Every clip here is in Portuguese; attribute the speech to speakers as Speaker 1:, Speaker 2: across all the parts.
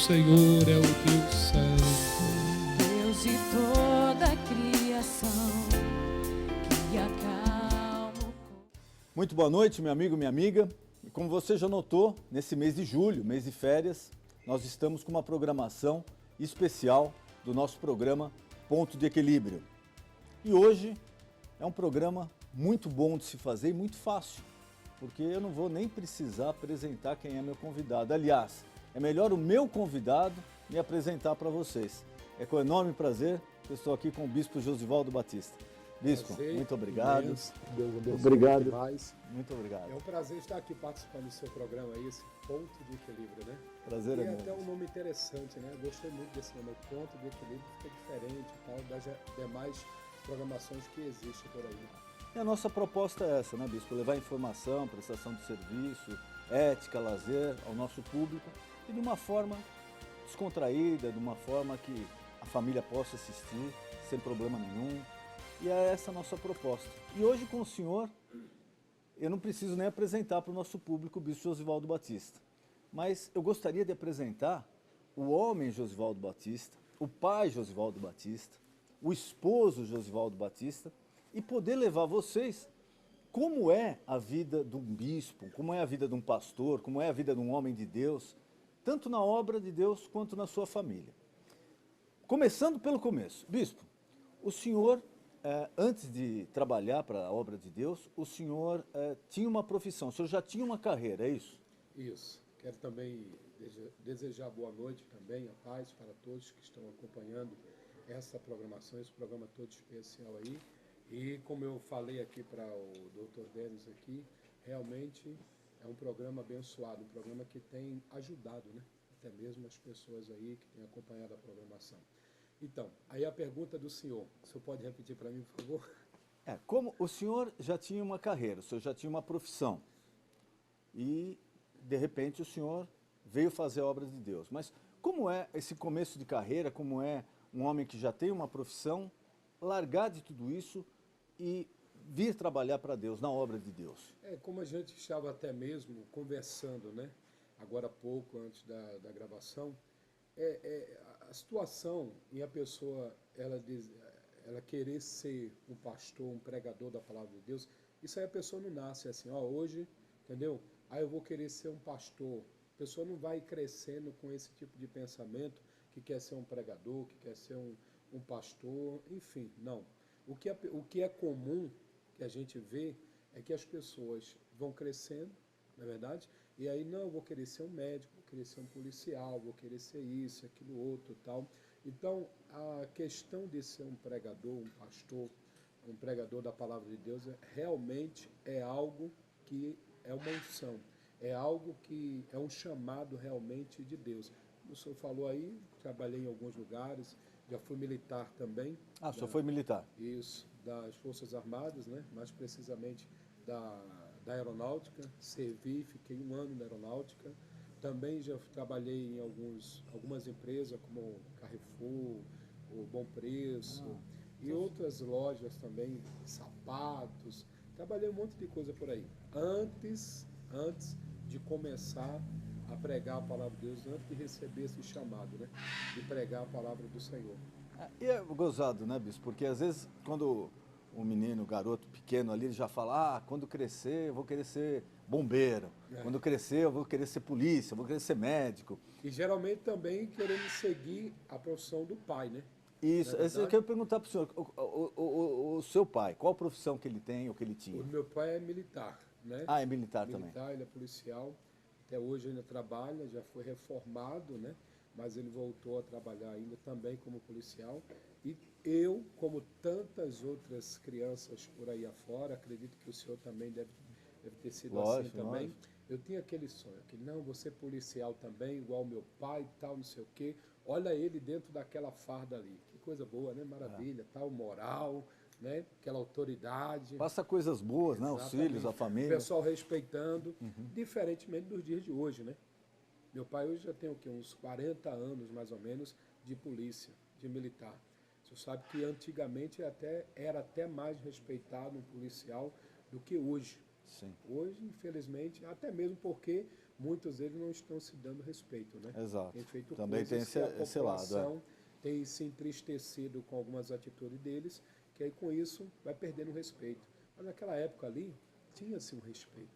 Speaker 1: Senhor é o Deus Santo.
Speaker 2: Deus de toda a criação, que acalma o corpo.
Speaker 3: Muito boa noite, meu amigo, minha amiga. E como você já notou, nesse mês de julho, mês de férias, nós estamos com uma programação especial do nosso programa Ponto de Equilíbrio. E hoje é um programa muito bom de se fazer e muito fácil, porque eu não vou nem precisar apresentar quem é meu convidado. Aliás, é melhor o meu convidado me apresentar para vocês. É com enorme prazer que eu estou aqui com o Bispo Josivaldo Batista. Bispo,
Speaker 4: Prazer,
Speaker 3: muito obrigado.
Speaker 4: Imenso. Deus abençoe
Speaker 3: Obrigado.
Speaker 4: demais.
Speaker 3: Muito obrigado.
Speaker 4: É um prazer estar aqui participando do seu programa aí, esse Ponto de Equilíbrio, né?
Speaker 3: Prazer
Speaker 4: E
Speaker 3: é
Speaker 4: é
Speaker 3: meu.
Speaker 4: até um nome interessante, né? Gostei muito desse nome, Ponto de Equilíbrio, fica diferente e tal, das demais programações que existem por aí.
Speaker 3: E a nossa proposta é essa, né, Bispo? Levar informação, prestação de serviço, ética, lazer ao nosso público e de uma forma descontraída, de uma forma que a família possa assistir sem problema nenhum. E é essa a nossa proposta. E hoje com o senhor, eu não preciso nem apresentar para o nosso público o Bispo Josivaldo Batista. Mas eu gostaria de apresentar o homem Josivaldo Batista, o pai Josivaldo Batista, o esposo Josivaldo Batista, e poder levar vocês como é a vida de um bispo, como é a vida de um pastor, como é a vida de um homem de Deus, tanto na obra de Deus quanto na sua família. Começando pelo começo. Bispo, o senhor, antes de trabalhar para a obra de Deus, o senhor tinha uma profissão, o senhor já tinha uma carreira, é isso?
Speaker 4: Isso. Quero também desejar boa noite também, a paz para todos que estão acompanhando essa programação, esse programa todo especial aí. E como eu falei aqui para o Dr. Denis aqui, realmente é um programa abençoado, um programa que tem ajudado, né? Até mesmo as pessoas aí que têm acompanhado a programação. Então, aí a pergunta do senhor pode repetir para mim, por favor?
Speaker 3: Como o senhor já tinha uma carreira, o senhor já tinha uma profissão e, de repente, o senhor veio fazer a obra de Deus. Mas como é esse começo de carreira, como é um homem que já tem uma profissão, largar de tudo isso e vir trabalhar para Deus, na obra de Deus?
Speaker 4: Como a gente estava até mesmo conversando, né? Agora há pouco, antes da gravação, a situação em a pessoa, ela querer ser um pastor, um pregador da palavra de Deus, isso aí a pessoa não nasce assim, hoje, entendeu? Eu vou querer ser um pastor. A pessoa não vai crescendo com esse tipo de pensamento, que quer ser um pregador, que quer ser um pastor, enfim, não. O que é comum, que a gente vê, é que as pessoas vão crescendo, não é verdade? E aí, não, eu vou querer ser um médico, vou querer ser um policial, vou querer ser isso, aquilo outro tal. Então, a questão de ser um pregador, um pastor, um pregador da palavra de Deus, realmente é algo que é uma unção, é algo que é um chamado realmente de Deus. Como o senhor falou aí, trabalhei em alguns lugares, já fui militar também.
Speaker 3: O senhor foi militar?
Speaker 4: Isso, das Forças Armadas, né? Mais precisamente da Aeronáutica, servi, fiquei 1 ano na Aeronáutica. Também já trabalhei em algumas empresas como Carrefour, o Bom Preço e outras lojas também, sapatos. Trabalhei um monte de coisa por aí. Antes de começar a pregar a palavra de Deus, antes de receber esse chamado, né? De pregar a palavra do Senhor.
Speaker 3: E é gozado, né, Bispo? Porque às vezes quando o menino, o garoto pequeno ali, ele já fala, quando crescer eu vou querer ser bombeiro, quando crescer eu vou querer ser polícia, eu vou querer ser médico.
Speaker 4: E geralmente também querendo seguir a profissão do pai, né?
Speaker 3: Isso, eu quero perguntar para o senhor, o seu pai, qual profissão que ele tem ou que ele tinha?
Speaker 4: O meu pai é militar, né?
Speaker 3: É militar também.
Speaker 4: Militar, ele é policial, até hoje ainda trabalha, já foi reformado, né? Mas ele voltou a trabalhar ainda também como policial. E eu, como tantas outras crianças por aí afora, acredito que o senhor também deve ter sido assim também. Lógico. Eu tinha aquele sonho, que não, vou ser policial também, igual meu pai e tal, não sei o quê. Olha ele dentro daquela farda ali. Que coisa boa, né? Maravilha, tal, moral, né? Aquela autoridade.
Speaker 3: Passa coisas boas, né? Os filhos, a família.
Speaker 4: O pessoal respeitando, diferentemente dos dias de hoje, né? Meu pai hoje já tem o quê? Uns 40 anos, mais ou menos, de polícia, de militar. Você sabe que antigamente era até mais respeitado um policial do que hoje.
Speaker 3: Sim.
Speaker 4: Hoje, infelizmente, até mesmo porque muitos deles não estão se dando respeito, né?
Speaker 3: Exato.
Speaker 4: Tem feito
Speaker 3: Também tem
Speaker 4: coisas que a
Speaker 3: esse lado.
Speaker 4: população tem se entristecido com algumas atitudes deles, que aí com isso vai perdendo o respeito. Mas naquela época ali, tinha-se um respeito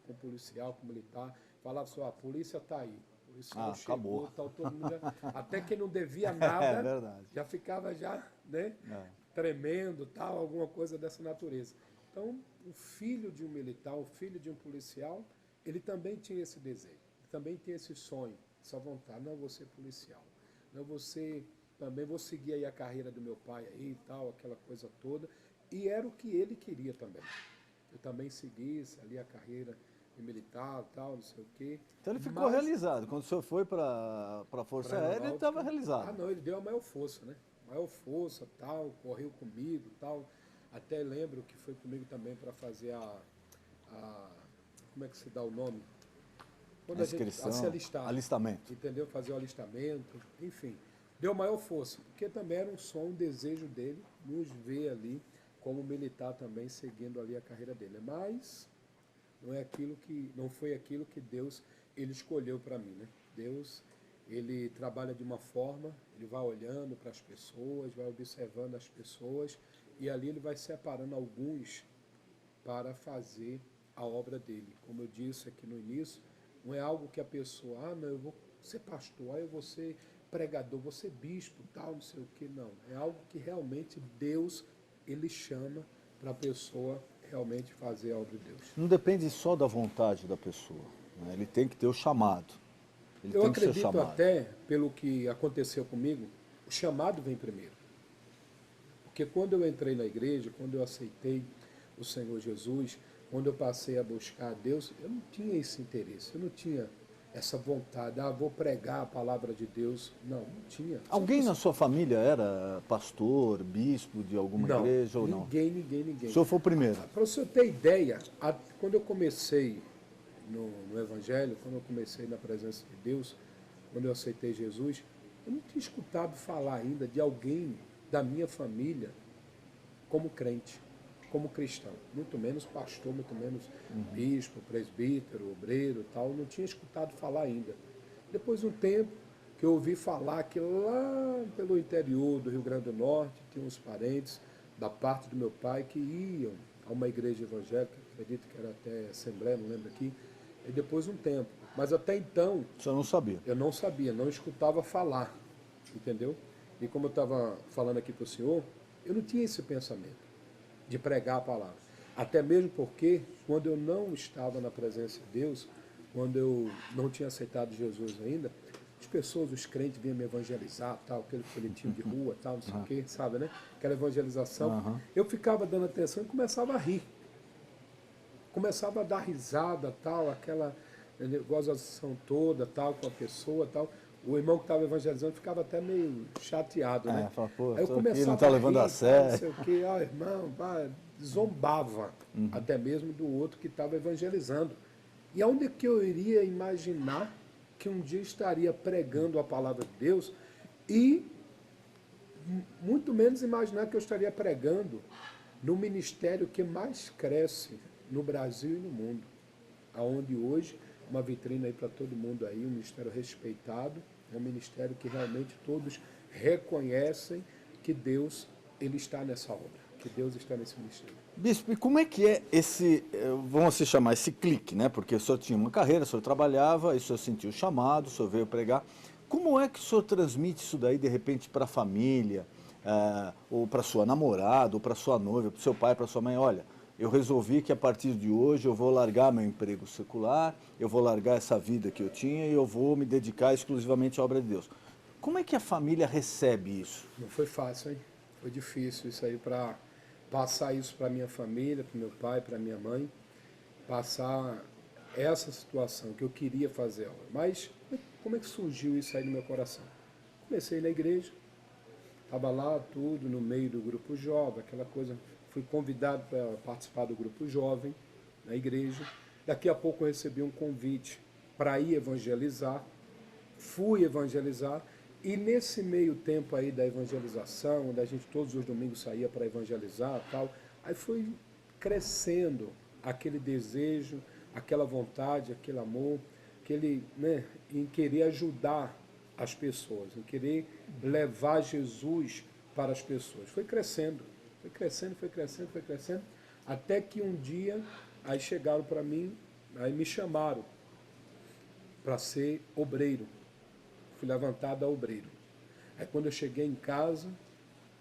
Speaker 4: com o policial, com o militar. Falava só, a polícia está aí. O policial chegou,
Speaker 3: acabou.
Speaker 4: tal, todo mundo até quem não devia nada,
Speaker 3: É verdade.
Speaker 4: já ficava já, né?
Speaker 3: É.
Speaker 4: Tremendo, tal, alguma coisa dessa natureza. Então, o filho de um militar, o filho de um policial, ele também tinha esse desejo, ele também tinha esse sonho, essa vontade. Não, eu vou ser policial. Não, também vou seguir aí a carreira do meu pai aí e tal, aquela coisa toda. E era o que ele queria também. Eu também seguisse ali a carreira de militar e tal, não sei o quê.
Speaker 3: Então ele ficou realizado. Quando o senhor foi para a Força Aérea, ele estava realizado.
Speaker 4: Ah, não, ele deu a maior força, né? Maior força, tal, correu comigo, tal. Até lembro que foi comigo também para fazer como é que se dá o nome? Quando a gente se alistar.
Speaker 3: Alistamento.
Speaker 4: Entendeu? Fazer o alistamento, enfim. Deu maior força, porque também era um desejo dele, nos ver ali como militar também, seguindo ali a carreira dele. Mas não foi aquilo que Deus ele escolheu para mim, né? Deus, ele trabalha de uma forma, ele vai olhando para as pessoas, vai observando as pessoas, e ali ele vai separando alguns para fazer a obra dele. Como eu disse aqui no início, não é algo que a pessoa, não, eu vou ser pastor, eu vou ser pregador, vou ser bispo, tal, não sei o que, não. É algo que realmente Deus, ele chama para a pessoa realmente fazer a obra de Deus.
Speaker 3: Não depende só da vontade da pessoa, né? Ele tem que ter o chamado.
Speaker 4: Eu acredito até, pelo que aconteceu comigo, o chamado vem primeiro. Porque quando eu entrei na igreja, quando eu aceitei o Senhor Jesus, quando eu passei a buscar a Deus, eu não tinha esse interesse, eu não tinha essa vontade, vou pregar a palavra de Deus. Não tinha.
Speaker 3: Alguém na sua família era pastor, bispo de alguma igreja ou não?
Speaker 4: Ninguém.
Speaker 3: O senhor foi o primeiro?
Speaker 4: Para o senhor ter ideia, quando eu comecei no Evangelho, quando eu comecei na presença de Deus, quando eu aceitei Jesus, eu não tinha escutado falar ainda de alguém da minha família como crente, como cristão. Muito menos pastor, muito menos bispo, presbítero, obreiro e tal. Não tinha escutado falar ainda. Depois de um tempo que eu ouvi falar que lá pelo interior do Rio Grande do Norte tinha uns parentes da parte do meu pai que iam a uma igreja evangélica, acredito que era até Assembleia, não lembro aqui, e depois de um tempo. Mas até então...
Speaker 3: O senhor não sabia?
Speaker 4: Eu não sabia, não escutava falar, entendeu? E como eu estava falando aqui para o senhor, eu não tinha esse pensamento de pregar a palavra. Até mesmo porque, quando eu não estava na presença de Deus, quando eu não tinha aceitado Jesus ainda, as pessoas, os crentes vinham me evangelizar, tal, aquele coletivo de rua, tal, não sei o quê, sabe, né? Aquela evangelização. Eu ficava dando atenção e começava a rir. Começava a dar risada, tal, aquela gozação toda, tal, com a pessoa, tal. O irmão que estava evangelizando ficava até meio chateado, né?
Speaker 3: Fala, pô,
Speaker 4: aí eu começava
Speaker 3: não está levando a sério.
Speaker 4: Não sei o quê, irmão, zombava até mesmo do outro que estava evangelizando. E aonde que eu iria imaginar que um dia estaria pregando a palavra de Deus e muito menos imaginar que eu estaria pregando no ministério que mais cresce no Brasil e no mundo, aonde hoje uma vitrine aí para todo mundo aí, um ministério respeitado, um ministério que realmente todos reconhecem que Deus ele está nessa obra, que Deus está nesse ministério.
Speaker 3: Bispo, e como é que é esse, vamos se chamar, esse clique, né? Porque o senhor tinha uma carreira, o senhor trabalhava, o senhor sentiu o chamado, o senhor veio pregar. Como é que o senhor transmite isso daí, de repente, para a família, ou para sua namorada, ou para sua noiva, para o seu pai, para sua mãe? Olha, eu resolvi que a partir de hoje eu vou largar meu emprego secular, eu vou largar essa vida que eu tinha e eu vou me dedicar exclusivamente à obra de Deus. Como é que a família recebe isso?
Speaker 4: Não foi fácil, hein? Foi difícil isso aí para passar isso para minha família, para meu pai, para minha mãe, passar essa situação que eu queria fazer. Mas como é que surgiu isso aí no meu coração? Comecei na igreja, estava lá tudo no meio do grupo jovem, aquela coisa. Fui convidado para participar do grupo jovem na igreja. Daqui a pouco eu recebi um convite para ir evangelizar. Fui evangelizar. E nesse meio tempo aí da evangelização, onde a gente todos os domingos saía para evangelizar e tal, aí foi crescendo aquele desejo, aquela vontade, aquele amor, em querer ajudar as pessoas, em querer levar Jesus para as pessoas. Foi crescendo, foi crescendo, foi crescendo, foi crescendo, até que um dia, aí chegaram para mim, aí me chamaram para ser obreiro. Fui levantado a obreiro. Aí quando eu cheguei em casa,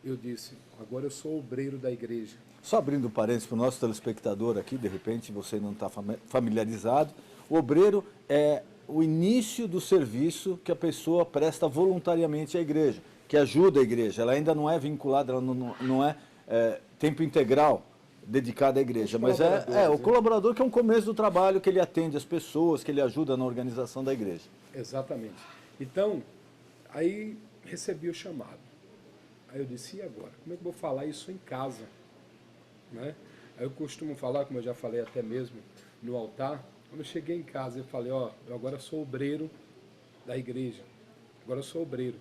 Speaker 4: eu disse, agora eu sou obreiro da igreja.
Speaker 3: Só abrindo parênteses para o nosso telespectador aqui, de repente você não está familiarizado, o obreiro é o início do serviço que a pessoa presta voluntariamente à igreja, que ajuda a igreja. Ela ainda não é vinculada, ela não é tempo integral dedicado à igreja, mas o colaborador que é um começo do trabalho, que ele atende as pessoas, que ele ajuda na organização da igreja.
Speaker 4: Exatamente. Então, aí recebi o chamado. Aí eu disse, e agora? Como é que eu vou falar isso em casa? Né? Aí eu costumo falar, como eu já falei até mesmo no altar, quando eu cheguei em casa, eu falei, ó, eu agora sou obreiro da igreja. Agora eu sou obreiro.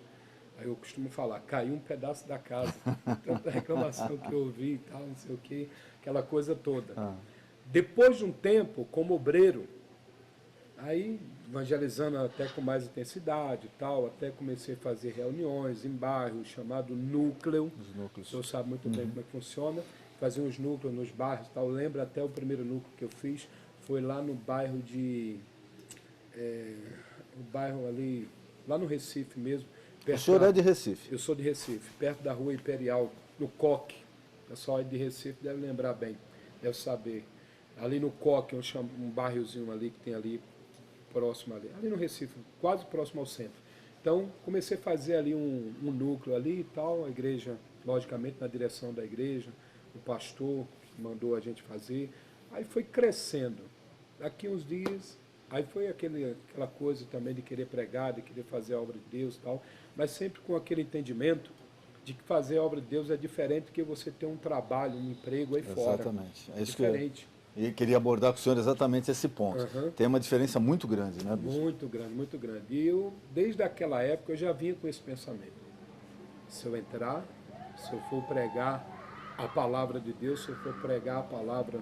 Speaker 4: Aí eu costumo falar, caiu um pedaço da casa. Tanta reclamação que eu ouvi e tal, não sei o quê, aquela coisa toda. Depois de um tempo, como obreiro, aí evangelizando até com mais intensidade e tal, até comecei a fazer reuniões em bairros, chamado núcleo. Os núcleos. O senhor sabe muito bem como é que funciona. Fazia uns núcleos nos bairros e tal. Eu lembro até o primeiro núcleo que eu fiz, foi lá no bairro o bairro ali, lá no Recife mesmo.
Speaker 3: O senhor é de Recife?
Speaker 4: Eu sou de Recife, perto da Rua Imperial, no Coque. O pessoal de Recife deve lembrar bem, deve saber. Ali no Coque, um bairrozinho ali que tem ali, próximo ali no Recife, quase próximo ao centro. Então, comecei a fazer ali um núcleo ali e tal, a igreja, logicamente, na direção da igreja, o pastor mandou a gente fazer. Aí foi crescendo. Daqui uns dias, aí foi aquela coisa também de querer pregar, de querer fazer a obra de Deus e tal, mas sempre com aquele entendimento de que fazer a obra de Deus é diferente do que você ter um trabalho, um emprego aí fora.
Speaker 3: Exatamente. É isso
Speaker 4: diferente.
Speaker 3: E queria abordar com o senhor exatamente esse ponto. Tem uma diferença muito grande, né, bispo?
Speaker 4: Muito grande, muito grande. E eu, desde aquela época, eu já vinha com esse pensamento. Se eu entrar, se eu for pregar a palavra de Deus, se eu for pregar a palavra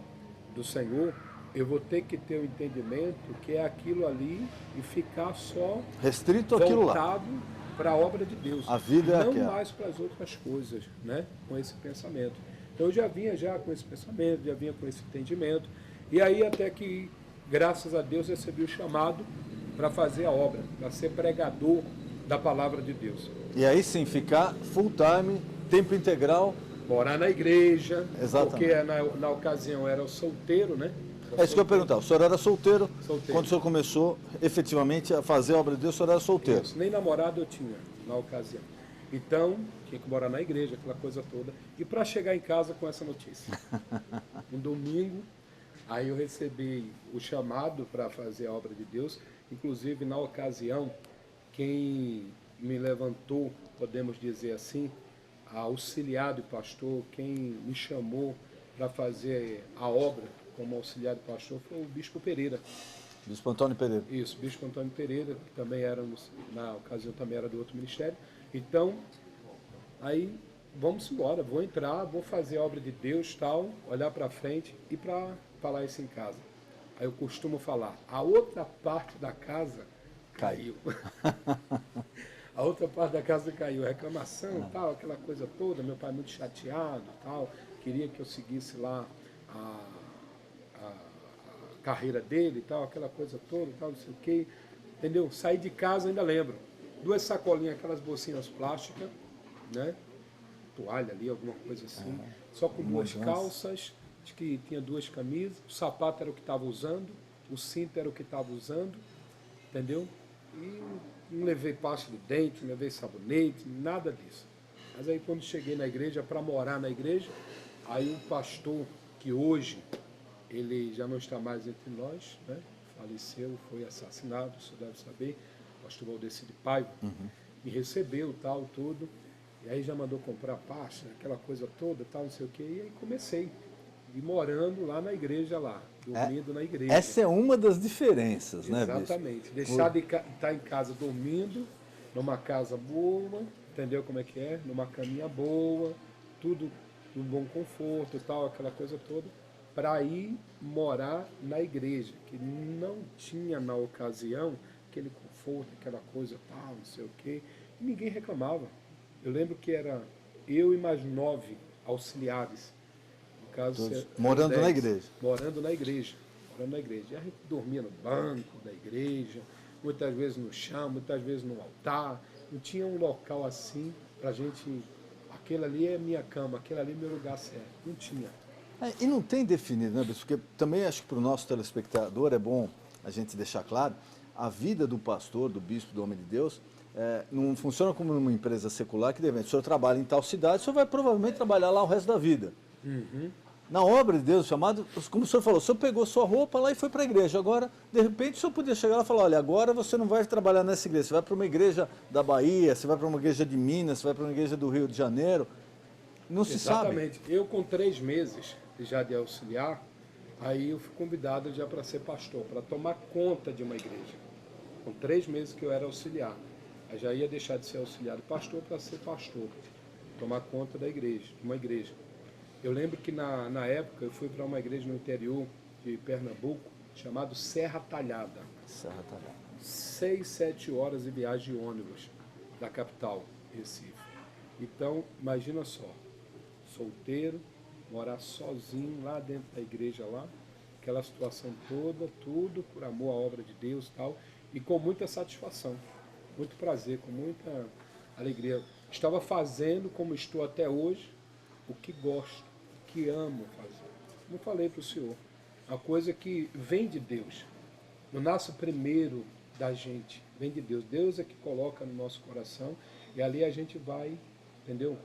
Speaker 4: do Senhor, eu vou ter que ter o entendimento que é aquilo ali e ficar só
Speaker 3: restrito àquilo lá,
Speaker 4: voltado para a obra de Deus.
Speaker 3: A vida é
Speaker 4: não
Speaker 3: aquela.
Speaker 4: mais para as outras coisas, né? Com esse pensamento. Então eu já vinha com esse pensamento, já vinha com esse entendimento. E aí até que, graças a Deus, recebi o chamado para fazer a obra, para ser pregador da palavra de Deus.
Speaker 3: E aí sim, ficar full time, tempo integral.
Speaker 4: Morar na igreja,
Speaker 3: exatamente.
Speaker 4: Porque na ocasião era solteiro, né?
Speaker 3: É isso que eu ia perguntar. O senhor era solteiro?
Speaker 4: Solteiro.
Speaker 3: Quando o senhor começou efetivamente a fazer a obra de Deus, o senhor era solteiro?
Speaker 4: Isso, nem namorado eu tinha na ocasião. Então, tinha que morar na igreja, aquela coisa toda. E para chegar em casa com essa notícia. Um domingo, aí eu recebi o chamado para fazer a obra de Deus. Inclusive, na ocasião, quem me levantou, podemos dizer assim, a auxiliar do pastor, quem me chamou para fazer a obra como auxiliar do pastor foi o Bispo Pereira.
Speaker 3: Bispo Antônio Pereira.
Speaker 4: Isso, Bispo Antônio Pereira, que também era, na ocasião também era do outro ministério. Então, aí, vamos embora, vou entrar, vou fazer a obra de Deus, tal, olhar para frente e para falar isso em casa. Aí eu costumo falar, a outra parte da casa caiu. A outra parte da casa caiu, reclamação, tal, aquela coisa toda, meu pai muito chateado, tal, queria que eu seguisse lá a carreira dele e tal, aquela coisa toda, tal, não sei o quê, entendeu? Saí de casa, ainda lembro, 2 sacolinhas, aquelas bolsinhas plásticas, né? Toalha ali, alguma coisa assim, só com 2 calças, acho que tinha 2 camisas, o sapato era o que estava usando, o cinto era o que estava usando, entendeu? E não levei pasta de dente, não levei sabonete, nada disso. Mas aí quando cheguei na igreja, para morar na igreja, aí o pastor, que hoje ele já não está mais entre nós, né? Faleceu, foi assassinado, você deve saber, o pastor Valdeci de Paiva, me recebeu, tal, tudo, e aí já mandou comprar pasta, aquela coisa toda, tal, não sei o quê, e aí comecei, e morando lá na igreja lá, dormindo na igreja.
Speaker 3: Essa é uma das diferenças, né, bispo?
Speaker 4: Exatamente, deixar de estar em casa dormindo, numa casa boa, entendeu como é que é? Numa caminha boa, tudo num bom conforto e tal, aquela coisa toda, para ir morar na igreja, que não tinha na ocasião aquele conforto, aquela coisa tal, não sei o quê, e ninguém reclamava. Eu lembro que era eu e mais 9 auxiliares, no caso,
Speaker 3: Todos morando na
Speaker 4: 10,
Speaker 3: igreja.
Speaker 4: morando na igreja. Morando na igreja. E a gente dormia no banco da igreja, muitas vezes no chão, muitas vezes no altar. Não tinha um local assim para a gente. Aquele ali é minha cama, aquele ali é meu lugar certo. Não tinha.
Speaker 3: E não tem definido, né, bispo? Porque também acho que para o nosso telespectador é bom a gente deixar claro, a vida do pastor, do bispo, do homem de Deus, não funciona como numa empresa secular que, de repente, o senhor trabalha em tal cidade, o senhor vai provavelmente trabalhar lá o resto da vida.
Speaker 4: Uhum.
Speaker 3: Na obra de Deus, chamado, como o senhor falou, o senhor pegou sua roupa lá e foi para a igreja. Agora, de repente, o senhor podia chegar lá e falar, olha, agora você não vai trabalhar nessa igreja, você vai para uma igreja da Bahia, você vai para uma igreja de Minas, você vai para uma igreja do Rio de Janeiro. Não se sabe.
Speaker 4: Exatamente. Eu, com 3 meses já de auxiliar, aí eu fui convidado já para ser pastor, para tomar conta de uma igreja. Com 3 meses que eu era auxiliar. Aí já ia deixar de ser auxiliar do pastor para ser pastor, tomar conta da igreja, de uma igreja. Eu lembro que na época eu fui para uma igreja no interior de Pernambuco, chamado Serra Talhada.
Speaker 3: Serra Talhada.
Speaker 4: 6, 7 horas de viagem de ônibus da capital, Recife. Então, imagina só, solteiro, morar sozinho lá dentro da igreja lá, aquela situação toda, tudo por amor à obra de Deus e tal, e com muita satisfação, muito prazer, com muita alegria. Estava fazendo, como estou até hoje, o que gosto, o que amo fazer. Como falei para o senhor, uma coisa que vem de Deus, não nasce primeiro da gente, vem de Deus. Deus é que coloca no nosso coração e ali a gente vai, entendeu?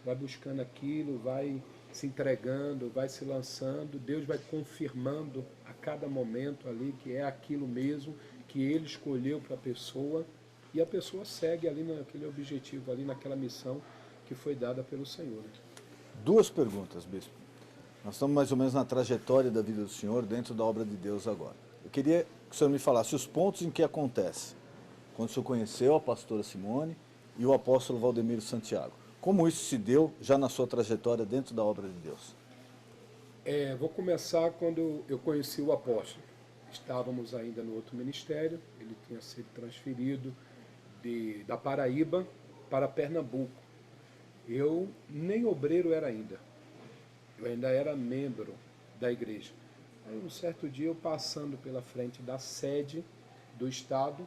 Speaker 4: Vai buscando aquilo, vai se entregando, vai se lançando, Deus vai confirmando a cada momento ali que é aquilo mesmo que Ele escolheu para a pessoa e a pessoa segue ali naquele objetivo, ali naquela missão que foi dada pelo Senhor.
Speaker 3: 2 perguntas, bispo. Nós estamos mais ou menos na trajetória da vida do senhor dentro da obra de Deus agora. Eu queria que o senhor me falasse os pontos em que acontece quando o senhor conheceu a pastora Simone e o apóstolo Valdemiro Santiago. Como isso se deu já na sua trajetória dentro da obra de Deus?
Speaker 4: Vou começar quando eu conheci o apóstolo. Estávamos ainda no outro ministério, ele tinha sido transferido da Paraíba para Pernambuco. Eu nem obreiro era ainda, eu ainda era membro da igreja. Aí um certo dia eu passando pela frente da sede do estado,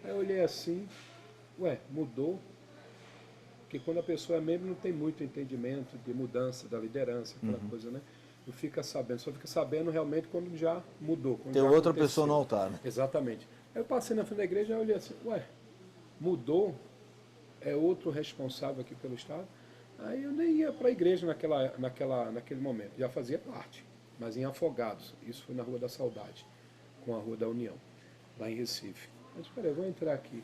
Speaker 4: aí eu olhei assim, mudou? Porque quando a pessoa é membro não tem muito entendimento de mudança da liderança, aquela coisa, né? Não fica sabendo, só fica sabendo realmente quando já mudou. Quando
Speaker 3: Tem
Speaker 4: já
Speaker 3: outra
Speaker 4: aconteceu.
Speaker 3: pessoa no altar, né?
Speaker 4: Exatamente. Aí eu passei na frente da igreja e olhei assim, mudou? É outro responsável aqui pelo estado? Aí eu nem ia para a igreja naquele momento, já fazia parte, mas em Afogados, isso foi na Rua da Saudade, com a Rua da União, lá em Recife. Mas espera aí, vou entrar aqui.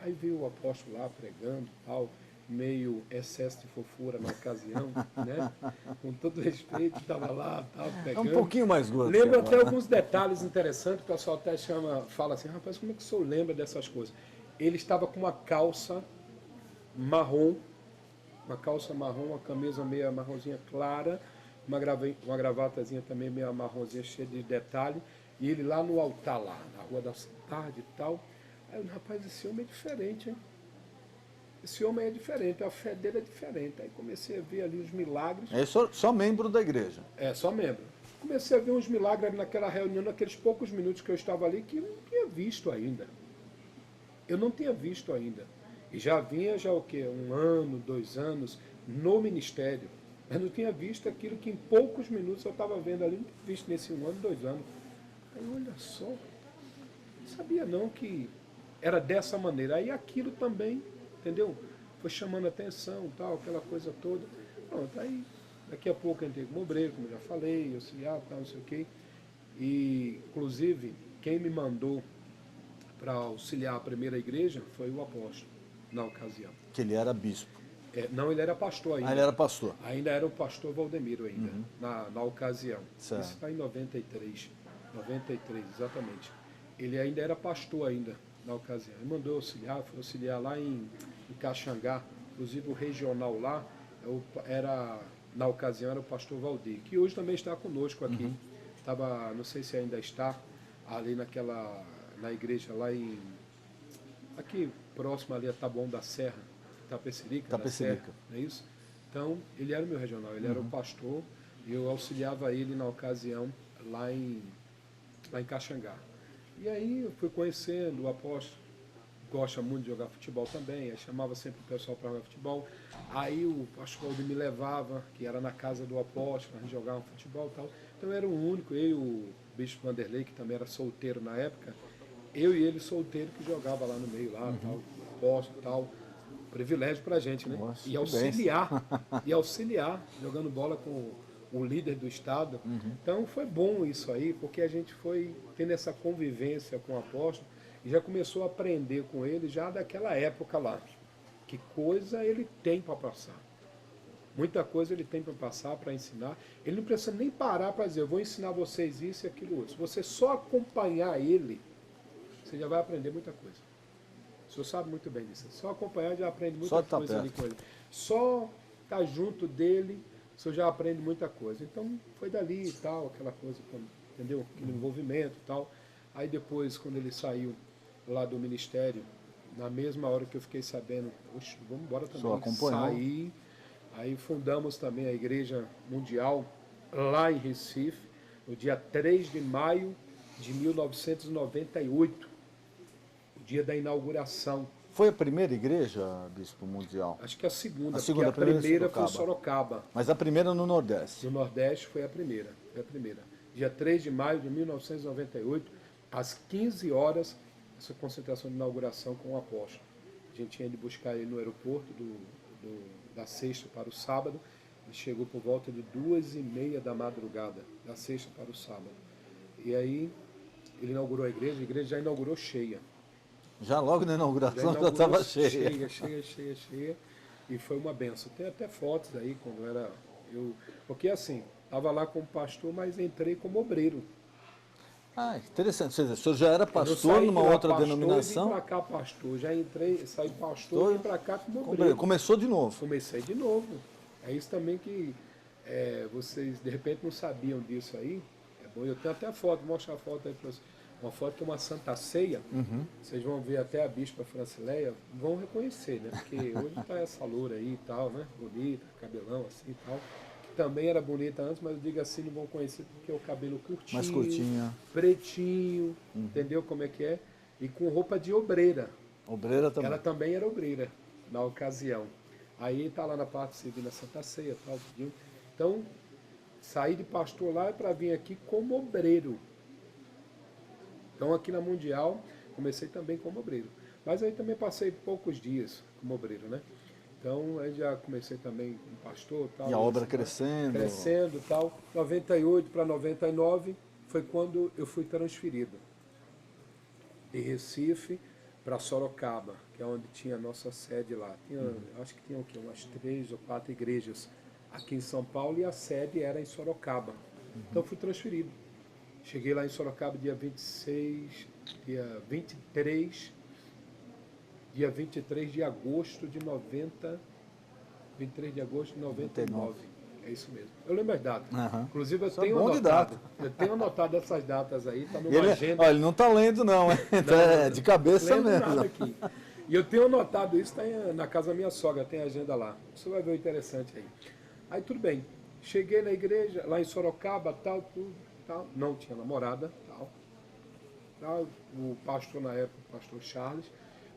Speaker 4: Aí veio o apóstolo lá pregando, tal, meio excesso de fofura na ocasião, né? Com todo respeito, estava lá, estava
Speaker 3: É
Speaker 4: pregando.
Speaker 3: um pouquinho mais gordo.
Speaker 4: Lembro
Speaker 3: que
Speaker 4: até
Speaker 3: agora.
Speaker 4: alguns detalhes interessantes, o pessoal até fala assim, rapaz, como é que o senhor lembra dessas coisas? Ele estava com uma calça marrom, uma camisa meio marronzinha clara, uma gravatazinha também meio marronzinha, cheia de detalhe, e ele lá no altar, lá, na Rua da Cidade e tal. Aí eu, rapaz, esse homem é diferente, hein? Esse homem é diferente, a fé dele é diferente. Aí comecei a ver ali os milagres.
Speaker 3: É só membro da igreja.
Speaker 4: Só membro. Comecei a ver uns milagres ali naquela reunião, naqueles poucos minutos que eu estava ali, que eu não tinha visto ainda. Eu não tinha visto ainda. E já vinha o quê? 1 ano, 2 anos no ministério. Mas não tinha visto aquilo que em poucos minutos eu estava vendo ali, não tinha visto nesse 1 ano, 2 anos. Aí olha só, não sabia não que era dessa maneira. Aí aquilo também, entendeu? Foi chamando atenção, tal, aquela coisa toda. Pronto, aí daqui a pouco eu entrei como obreiro, como eu já falei, auxiliar, tal, não sei o quê. E, inclusive, quem me mandou para auxiliar a primeira igreja foi o apóstolo, na ocasião.
Speaker 3: Que ele era bispo.
Speaker 4: Não, ele era pastor ainda.
Speaker 3: Ah, ele era pastor.
Speaker 4: Ainda era o pastor Valdemiro ainda, na ocasião.
Speaker 3: Certo.
Speaker 4: Isso está em 93, exatamente. Ele ainda era pastor ainda, na ocasião. Ele mandou auxiliar, foi auxiliar lá em Caxangá, inclusive o regional lá era na ocasião era o pastor Valdir, que hoje também está conosco aqui. Estava, não sei se ainda está, ali na igreja lá aqui próximo ali a Taboão da Serra, Itapecerica,
Speaker 3: Itapecerica.
Speaker 4: não é isso? Então, ele era o meu regional, ele era o pastor, e eu auxiliava ele na ocasião lá em Caxangá. E aí eu fui conhecendo o apóstolo, gosta muito de jogar futebol também, aí chamava sempre o pessoal para jogar futebol. Aí o pastor Valdir me levava, que era na casa do apóstolo, a gente jogava futebol e tal. Então eu era o único, eu e o bispo Vanderlei, que também era solteiro na época, eu e ele solteiro que jogava lá no meio, lá, tal, apóstolo e tal. Privilégio pra gente, né?
Speaker 3: Nossa,
Speaker 4: E auxiliar, jogando bola com o líder do estado. Então foi bom isso aí, porque a gente foi tendo essa convivência com o apóstolo e já começou a aprender com ele já daquela época lá. Que coisa ele tem para passar. Muita coisa ele tem para passar, para ensinar. Ele não precisa nem parar para dizer, eu vou ensinar vocês isso e aquilo outro. Se você só acompanhar ele, você já vai aprender muita coisa. O senhor sabe muito bem disso. Só acompanhar já aprende muita coisa ali com ele. Só estar junto dele, o senhor já aprende muita coisa. Então foi dali e tal, aquela coisa, entendeu? Aquele envolvimento e tal. Aí depois, quando ele saiu lá do ministério, na mesma hora que eu fiquei sabendo, oxe, vamos embora também.
Speaker 3: Só acompanhou.
Speaker 4: Saí, aí fundamos também a Igreja Mundial lá em Recife, no dia 3 de maio de 1998, o dia da inauguração.
Speaker 3: Foi a primeira igreja, Bispo Mundial?
Speaker 4: Acho que a segunda,
Speaker 3: segunda,
Speaker 4: porque a primeira foi
Speaker 3: Sorocaba.
Speaker 4: Sorocaba.
Speaker 3: Mas a primeira no Nordeste.
Speaker 4: No Nordeste foi a primeira. Dia 3 de maio de 1998, às 15 horas, essa concentração de inauguração com o apóstolo. A gente tinha de buscar ele no aeroporto da sexta para o sábado. Ele chegou por volta de 2h30 da madrugada, da sexta para o sábado. E aí ele inaugurou a igreja já inaugurou cheia.
Speaker 3: Já logo na inauguração já estava cheia.
Speaker 4: Cheia. E foi uma benção. Tem até fotos aí, quando era eu. Porque assim, estava lá como pastor, mas entrei como obreiro.
Speaker 3: Ah, interessante. Ou seja, o senhor já era
Speaker 4: Eu
Speaker 3: pastor
Speaker 4: saí
Speaker 3: numa
Speaker 4: de lá
Speaker 3: outra
Speaker 4: pastor
Speaker 3: denominação?
Speaker 4: E vim para cá pastor. Já entrei, saí pastor e vim para cá como obreiro.
Speaker 3: Obreiro. Começou de novo.
Speaker 4: Comecei de novo. É isso também que vocês de repente não sabiam disso aí. É bom. Eu tenho até a foto, vou mostrar a foto aí para vocês. Uma foto que é uma Santa Ceia. Vocês vão ver até a Bispa Francileia, vão reconhecer, né? Porque hoje está essa loura aí e tal, né? Bonita, cabelão assim e tal. Que também era bonita antes, mas eu digo assim, não vão conhecer porque é o cabelo curtinho.
Speaker 3: Mais curtinha.
Speaker 4: Pretinho, entendeu como é que é? E com roupa de obreira.
Speaker 3: Obreira também.
Speaker 4: Ela também era obreira na ocasião. Aí tá lá na parte civil na Santa Ceia, tal, tudinho. Então, saí de pastor lá para vir aqui como obreiro. Então aqui na Mundial comecei também como obreiro. Mas aí também passei poucos dias como obreiro, né? Então aí já comecei também como pastor, tal.
Speaker 3: E a obra crescendo.
Speaker 4: Crescendo, tal. 98 para 99 foi quando eu fui transferido de Recife para Sorocaba, que é onde tinha a nossa sede lá. Acho que tinha o quê? Umas 3 ou 4 igrejas aqui em São Paulo e a sede era em Sorocaba. Então fui transferido. Cheguei lá em Sorocaba dia 23 de agosto de 90. 23 de agosto de 99. É isso mesmo. Eu lembro as datas. Inclusive eu tenho anotado. Eu tenho anotado essas datas aí, está numa agenda.
Speaker 3: Olha, ele não está lendo não, é de cabeça mesmo.
Speaker 4: Nada aqui. E eu tenho anotado isso, está na casa da minha sogra, tem agenda lá. Você vai ver o interessante aí. Aí tudo bem. Cheguei na igreja, lá em Sorocaba, tal, tudo. Tal, não tinha namorada, tal. O pastor na época, o pastor Charles,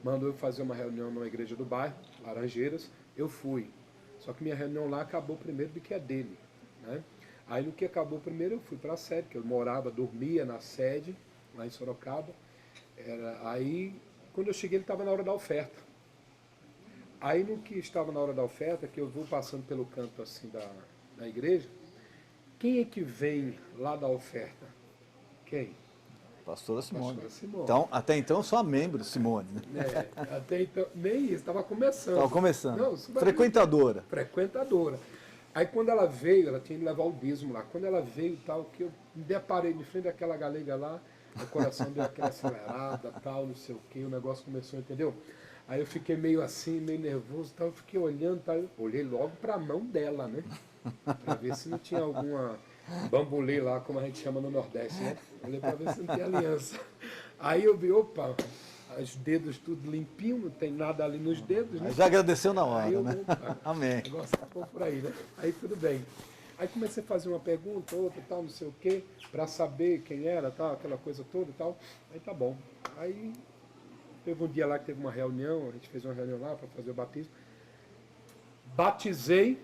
Speaker 4: mandou eu fazer uma reunião numa igreja do bairro, Laranjeiras. Eu fui. Só que minha reunião lá acabou primeiro do que a dele, né? Aí no que acabou primeiro eu fui para a sede, que eu morava, dormia na sede, lá em Sorocaba. Aí quando eu cheguei ele estava na hora da oferta. Aí no que estava na hora da oferta, que eu vou passando pelo canto assim da igreja, quem é que vem lá da oferta? Quem?
Speaker 3: Pastora Simone.
Speaker 4: Pastora Simone.
Speaker 3: Então, até então só membro, Simone, né?
Speaker 4: Até então, nem isso, estava começando.
Speaker 3: Estava começando.
Speaker 4: Não,
Speaker 3: frequentadora.
Speaker 4: Frequentadora. Aí quando ela veio, ela tinha que levar o dízimo lá. Quando ela veio tal, que eu me deparei de frente daquela galega lá, o coração deu aquela acelerada, tal, não sei o que, o negócio começou, entendeu? Aí eu fiquei meio assim, meio nervoso, tal, eu fiquei olhando, tal, eu olhei logo para a mão dela, né? para ver se não tinha alguma bambolê lá, como a gente chama no Nordeste, né? Olhei para ver se não tinha aliança. Aí eu vi, opa, os dedos tudo limpinho, não tem nada ali nos dedos, né?
Speaker 3: Aí já agradeceu na
Speaker 4: Aí
Speaker 3: hora,
Speaker 4: eu,
Speaker 3: né?
Speaker 4: opa,
Speaker 3: Amém.
Speaker 4: o negócio ficou por aí, né? Aí tudo bem. Aí comecei a fazer uma pergunta, outra, tal, não sei o quê, para saber quem era, tal, aquela coisa toda e tal. Aí tá bom. Aí teve um dia lá que teve uma reunião, a gente fez uma reunião lá para fazer o batismo. Batizei